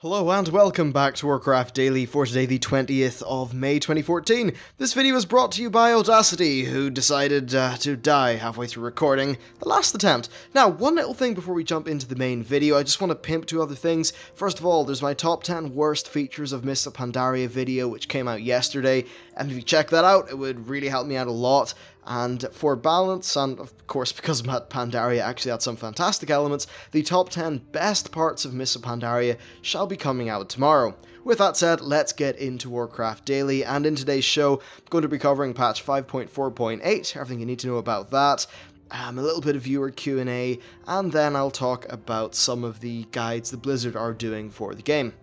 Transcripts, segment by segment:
Hello and welcome back to Warcraft Daily for today, the 20th of May 2014. This video is brought to you by Audacity, who decided to die halfway through recording the last attempt. Now, one little thing before we jump into the main video, I just want to pimp two other things. First of all, there's my top 10 worst features of Mists of Pandaria video, which came out yesterday, and if you check that out, it would really help me out a lot. And for balance, and of course because Pandaria actually had some fantastic elements, the top 10 best parts of Mists of Pandaria shall be coming out tomorrow. With that said, let's get into Warcraft Daily, and in today's show, I'm going to be covering patch 5.4.8, everything you need to know about that, a little bit of viewer Q&A, and then I'll talk about some of the guides the Blizzard are doing for the game.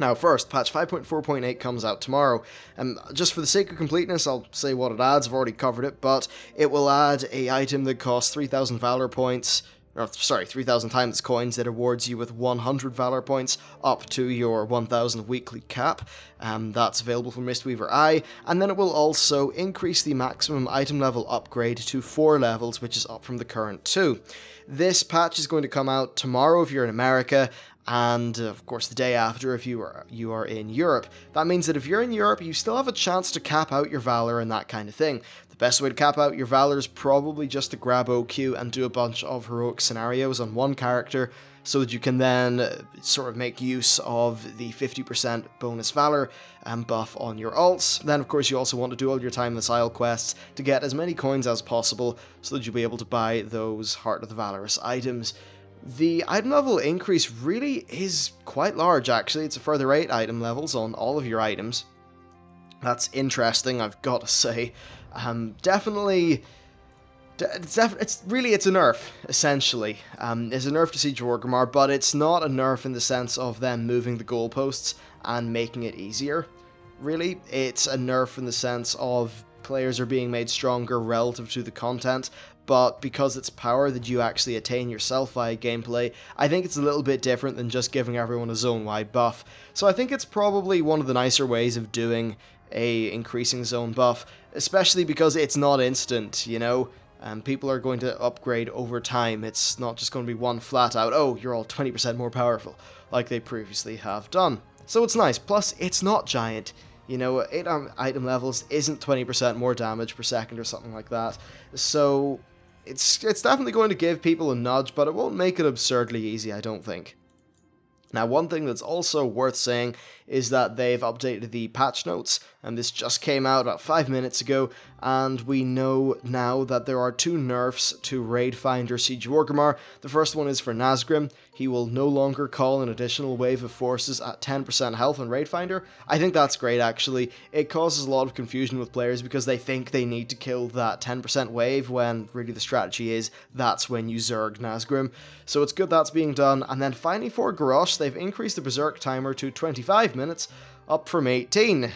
Now first, patch 5.4.8 comes out tomorrow, and just for the sake of completeness, I'll say what it adds. I've already covered it, but it will add a item that costs 3,000 Valor points, or sorry, 3,000 times its coins, that awards you with 100 Valor points up to your 1,000 weekly cap. That's available for Mistweaver Eye, and then it will also increase the maximum item level upgrade to 4 levels, which is up from the current 2. This patch is going to come out tomorrow if you're in America, and of course the day after if you are in Europe. That means that if you're in Europe, you still have a chance to cap out your Valor and that kind of thing. The best way to cap out your Valor is probably just to grab OQ and do a bunch of heroic scenarios on one character, so that you can then sort of make use of the 50% bonus Valor buff on your alts. Then of course you also want to do all your Timeless Isle quests to get as many coins as possible, so that you'll be able to buy those Heart of the Valorous items. The item level increase really is quite large, actually. It's a further 8 item levels on all of your items. That's interesting, I've got to say. Definitely, it's a nerf, essentially. It's a nerf to Siege of Orgrimmar, but it's not a nerf in the sense of them moving the goalposts and making it easier. Really, it's a nerf in the sense of players are being made stronger relative to the content, but because it's power that you actually attain yourself via gameplay, I think it's a little bit different than just giving everyone a zone-wide buff. So I think it's probably one of the nicer ways of doing a increasing zone buff, especially because it's not instant, you know? People are going to upgrade over time. It's not just going to be one flat out, oh, you're all 20% more powerful, like they previously have done. So it's nice, plus it's not giant. You know, 8 item levels isn't 20% more damage per second or something like that. So it's definitely going to give people a nudge, but it won't make it absurdly easy, I don't think. Now, one thing that's also worth saying is that they've updated the patch notes, and this just came out about 5 minutes ago, and we know now that there are 2 nerfs to Raid Finder Siege of Orgrimmar. The first one is for Nazgrim. He will no longer call an additional wave of forces at 10% health on Raid Finder. I think that's great, actually. It causes a lot of confusion with players because they think they need to kill that 10% wave when really the strategy is that's when you Zerg Nazgrim. So it's good that's being done. And then finally for Garrosh, they've increased the Berserk timer to 25 minutes, up from 18.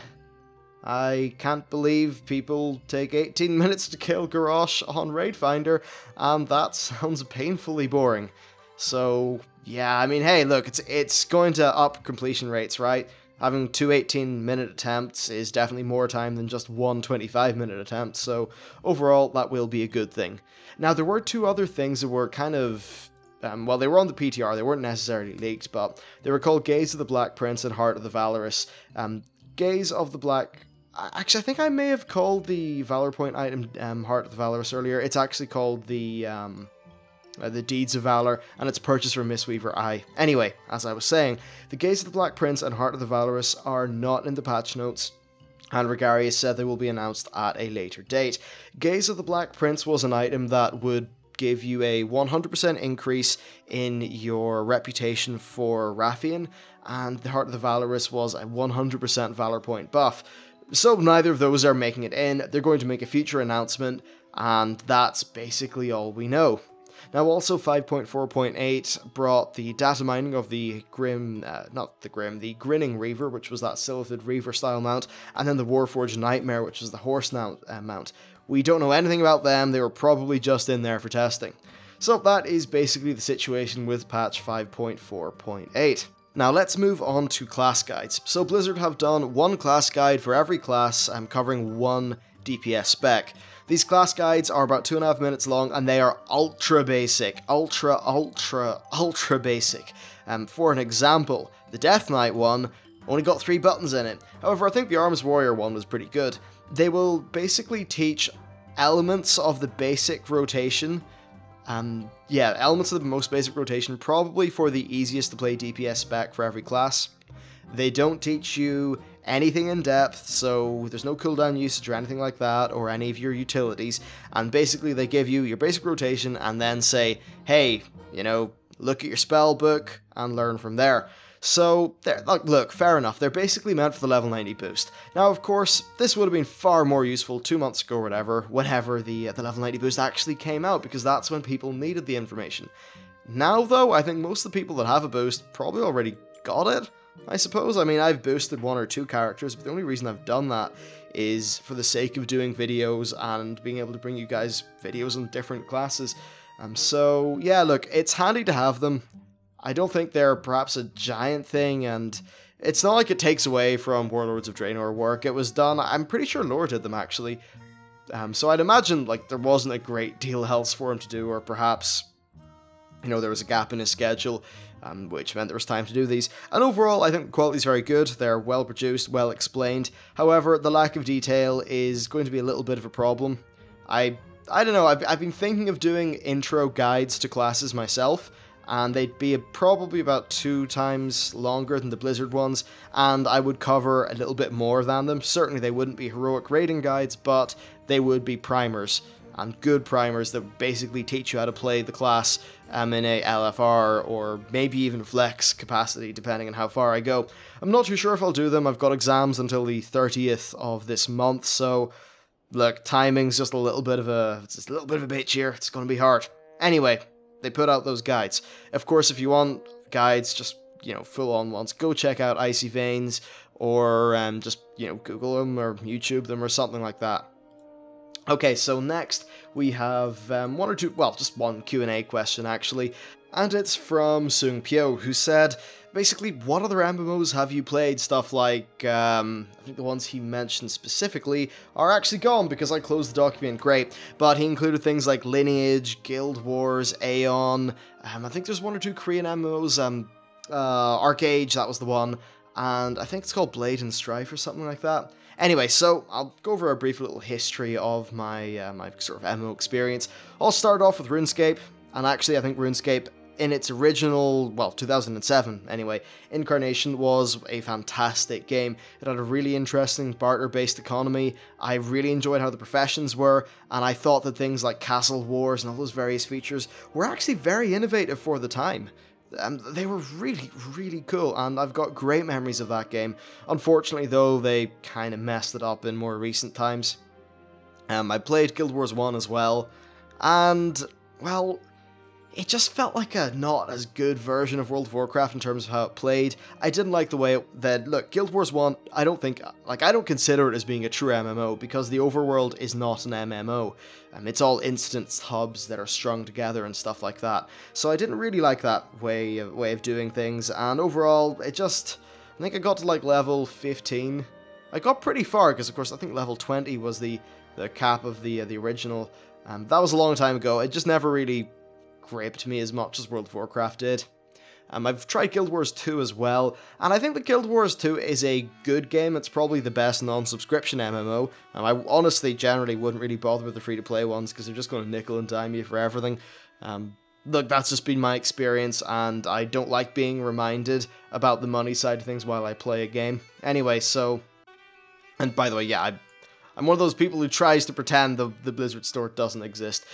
I can't believe people take 18 minutes to kill Garrosh on Raid Finder, and that sounds painfully boring. So, yeah, I mean, hey, look, it's going to up completion rates, right? Having 2 18-minute attempts is definitely more time than just one 25-minute attempt, so overall, that will be a good thing. Now, there were 2 other things that were kind of... well, they were on the PTR, they weren't necessarily leaked, but they were called Gaze of the Black Prince and Heart of the Valorous. Gaze of the Black... Actually, I think I may have called the Valor Point item Heart of the Valorous earlier. It's actually called the Deeds of Valor, and it's purchased from Mistweaver Eye. Anyway, as I was saying, the Gaze of the Black Prince and Heart of the Valorous are not in the patch notes, and Regarius said they will be announced at a later date. Gaze of the Black Prince was an item that would give you a 100% increase in your reputation for Rathian, and the Heart of the Valorous was a 100% Valor Point buff. So neither of those are making it in. They're going to make a future announcement, and that's basically all we know. Now also 5.4.8 brought the data mining of the the Grinning Reaver, which was that Silithid Reaver style mount, and then the Warforged Nightmare, which was the horse mount. We don't know anything about them, they were probably just in there for testing. So that is basically the situation with patch 5.4.8. Now let's move on to class guides. So Blizzard have done one class guide for every class, covering one DPS spec. These class guides are about 2.5 minutes long, and they are ultra basic. Ultra basic. For an example, The Death Knight one only got 3 buttons in it. However, I think the Arms Warrior one was pretty good. They will basically teach elements of the basic rotation. Yeah, elements of the most basic rotation, probably for the easiest to play DPS spec for every class. They don't teach you anything in depth, so there's no cooldown usage or anything like that, or any of your utilities, and basically they give you your basic rotation and then say, hey, you know, look at your spell book and learn from there. So, there, look, fair enough, they're basically meant for the level 90 boost. Now, of course, this would have been far more useful 2 months ago or whatever, whenever the level 90 boost actually came out, because that's when people needed the information. Now, though, I think most of the people that have a boost probably already got it, I suppose. I mean, I've boosted 1 or 2 characters, but the only reason I've done that is for the sake of doing videos and being able to bring you guys videos on different classes. So, yeah, look, it's handy to have them. I don't think they're perhaps a giant thing, and it's not like it takes away from Warlords of Draenor work. It was done, I'm pretty sure Lore did them, actually. So I'd imagine, like, there wasn't a great deal else for him to do, or perhaps, you know, there was a gap in his schedule, which meant there was time to do these. And overall, I think the quality is very good. They're well produced, well explained. However, the lack of detail is going to be a little bit of a problem. I don't know, I've been thinking of doing intro guides to classes myself, and they'd be probably about 2 times longer than the Blizzard ones, and I would cover a little bit more than them. Certainly they wouldn't be heroic raiding guides, but they would be primers, and good primers that basically teach you how to play the class in a LFR, or maybe even flex capacity, depending on how far I go. I'm not too sure if I'll do them. I've got exams until the 30th of this month, so look, timing's just a little bit of a bitch here. It's going to be hard. Anyway, they put out those guides. Of course, if you want guides, just, you know, full-on ones, go check out Icy Veins, or just, you know, Google them, or YouTube them, or something like that. Okay, so next we have 1 or 2, well, just 1 Q&A question, actually, and it's from Sung Pyo, who said, basically, what other MMOs have you played? Stuff like, I think the ones he mentioned specifically are actually gone because I closed the document, great, but he included things like Lineage, Guild Wars, Aeon, I think there's 1 or 2 Korean MMOs, Arcade, that was the one, and I think it's called Blade and Strife or something like that. Anyway, so I'll go over a brief little history of my my sort of MMO experience. I'll start off with RuneScape, and actually I think RuneScape in its original, well, 2007 anyway, incarnation was a fantastic game. It had a really interesting barter-based economy. I really enjoyed how the professions were, and I thought that things like Castle Wars and all those various features were actually very innovative for the time. They were really, really cool, and I've got great memories of that game. Unfortunately, though, they kind of messed it up in more recent times. I played Guild Wars 1 as well, and, well, it just felt like a not as good version of World of Warcraft in terms of how it played. I didn't like the way that, look, Guild Wars 1, I don't consider it as being a true MMO, because the overworld is not an MMO. It's all instance hubs that are strung together and stuff like that. So I didn't really like that way of doing things, and overall, it just, I think I got to like level 15. I got pretty far, because of course I think level 20 was the cap of the original. That was a long time ago. It just never really gripped me as much as World of Warcraft did. I've tried Guild Wars 2 as well, and I think that Guild Wars 2 is a good game. It's probably the best non-subscription MMO. I honestly generally wouldn't really bother with the free-to-play ones, because they're just going to nickel and dime you for everything. Look, that's just been my experience, and I don't like being reminded about the money side of things while I play a game. Anyway, so, and by the way, yeah, I'm one of those people who tries to pretend the Blizzard store doesn't exist,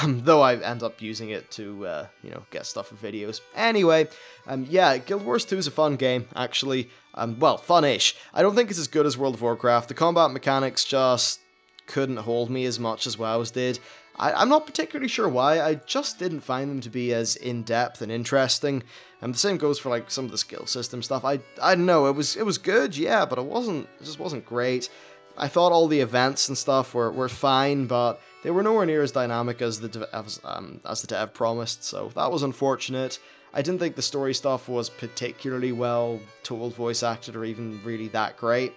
though I end up using it to, you know, get stuff for videos. Anyway, yeah, Guild Wars 2 is a fun game, actually. Well, fun-ish. I don't think it's as good as World of Warcraft. The combat mechanics just couldn't hold me as much as WoW's did. I'm not particularly sure why, I just didn't find them to be as in-depth and interesting. The same goes for, like, some of the skill system stuff. I don't know, it was good, yeah, but it just wasn't great. I thought all the events and stuff were fine, but they were nowhere near as dynamic as the dev promised, so that was unfortunate. I didn't think the story stuff was particularly well told, voice acted, or even really that great.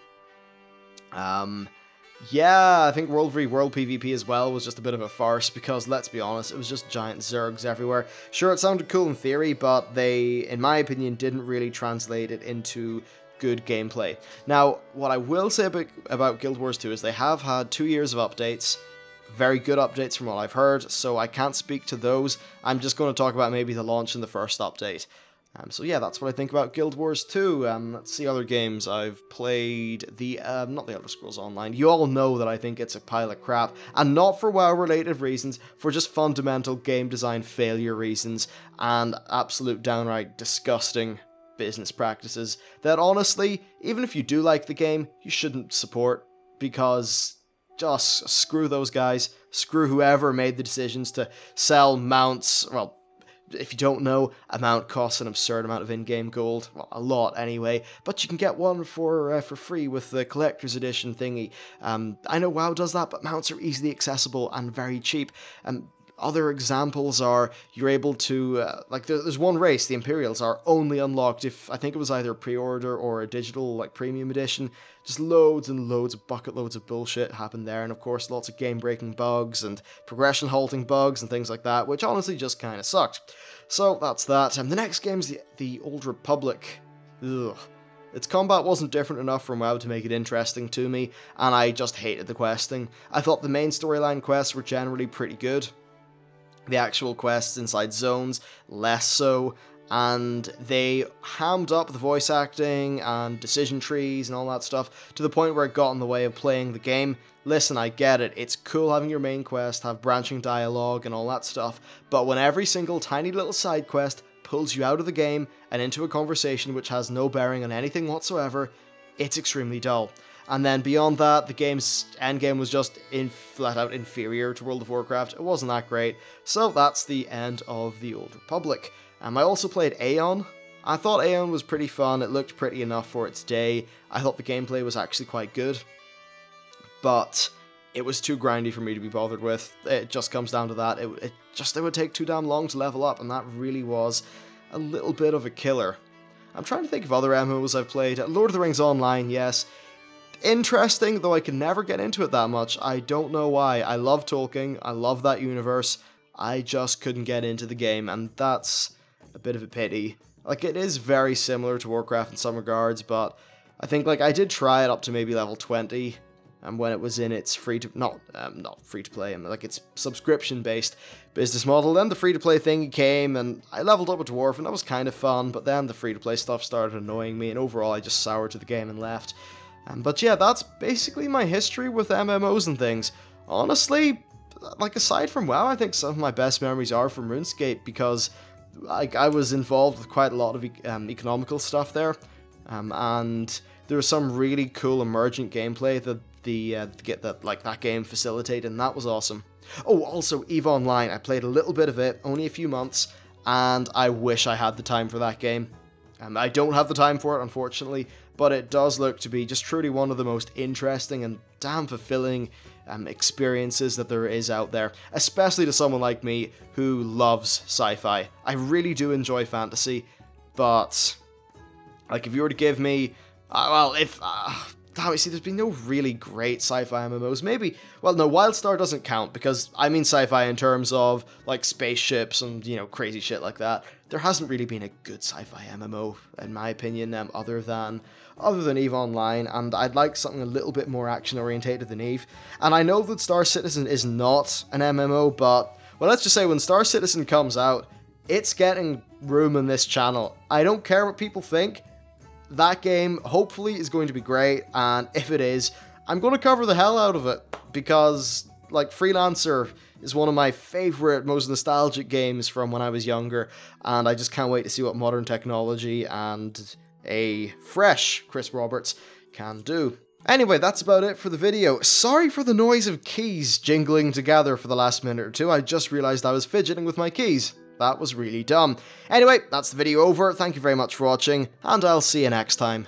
Yeah, I think World v World PvP as well was just a bit of a farce because, let's be honest, it was just giant zergs everywhere. Sure, it sounded cool in theory, but they, in my opinion, didn't really translate it into good gameplay. Now, what I will say about Guild Wars 2 is they have had 2 years of updates, very good updates from what I've heard, so I can't speak to those. I'm just going to talk about maybe the launch and the first update. So yeah, that's what I think about Guild Wars 2. Let's see other games. I've played the, not the Elder Scrolls Online. You all know that I think it's a pile of crap, and not for WoW-related reasons, for just fundamental game design failure reasons, and absolute downright disgusting business practices that honestly, even if you do like the game, you shouldn't support, because just screw those guys, screw whoever made the decisions to sell mounts. Well, if you don't know, a mount costs an absurd amount of in-game gold, well, a lot anyway, but you can get one for free with the collector's edition thingy. I know WoW does that, but mounts are easily accessible and very cheap. Other examples are, you're able to, like, there's one race, the Imperials, are only unlocked if, I think it was either a pre-order or a digital, like, premium edition. Just loads and loads of bucket loads of bullshit happened there, and of course lots of game-breaking bugs and progression-halting bugs and things like that, which honestly just kind of sucked. So that's that. And the next game's the Old Republic. Ugh. Its combat wasn't different enough from WoW to make it interesting to me, and I just hated the questing. I thought the main storyline quests were generally pretty good. The actual quests inside zones, less so, and they hammed up the voice acting and decision trees and all that stuff to the point where it got in the way of playing the game. Listen, I get it, it's cool having your main quest, have branching dialogue and all that stuff, but when every single tiny little side quest pulls you out of the game and into a conversation which has no bearing on anything whatsoever, it's extremely dull. And then beyond that, the game's endgame was just flat out inferior to World of Warcraft. It wasn't that great. So that's the end of the Old Republic. I also played Aeon. I thought Aeon was pretty fun. It looked pretty enough for its day. I thought the gameplay was actually quite good. But it was too grindy for me to be bothered with. It just comes down to that. It would take too damn long to level up, and that really was a little bit of a killer. I'm trying to think of other MMOs I've played. Lord of the Rings Online, yes. Interesting, though I can never get into it that much. I don't know why. I love Tolkien, I love that universe, I just couldn't get into the game, and that's a bit of a pity. Like, it is very similar to Warcraft in some regards, but I think, like, I did try it up to maybe level 20, and when it was in its not free-to-play, like, its subscription-based business model, then the free-to-play thing came, and I leveled up a dwarf, and that was kind of fun, but then the free-to-play stuff started annoying me, and overall I just soured to the game and left. But yeah, that's basically my history with MMOs and things. Honestly, like, aside from WoW, I think some of my best memories are from RuneScape, because like, I was involved with quite a lot of economical stuff there, and there was some really cool emergent gameplay that that game facilitated, and that was awesome. Oh, also EVE Online, I played a little bit of it, only a few months, and I wish I had the time for that game. I don't have the time for it, unfortunately, but it does look to be just truly one of the most interesting and damn fulfilling experiences that there is out there, especially to someone like me who loves sci-fi. I really do enjoy fantasy, but like, if you were to give me, damn, see, there's been no really great sci-fi MMOs. Maybe, well, no, WildStar doesn't count, because I mean sci-fi in terms of, like, spaceships and, you know, crazy shit like that. There hasn't really been a good sci-fi MMO, in my opinion, other than EVE Online, and I'd like something a little bit more action-orientated than EVE. And I know that Star Citizen is not an MMO, but, well, let's just say when Star Citizen comes out, it's getting room in this channel. I don't care what people think. That game, hopefully, is going to be great, and if it is, I'm going to cover the hell out of it, because, like, Freelancer is one of my favorite, most nostalgic games from when I was younger, and I just can't wait to see what modern technology and a fresh Chris Roberts can do. Anyway, that's about it for the video. Sorry for the noise of keys jingling together for the last minute or two. I just realized I was fidgeting with my keys. That was really dumb. Anyway, that's the video over. Thank you very much for watching, and I'll see you next time.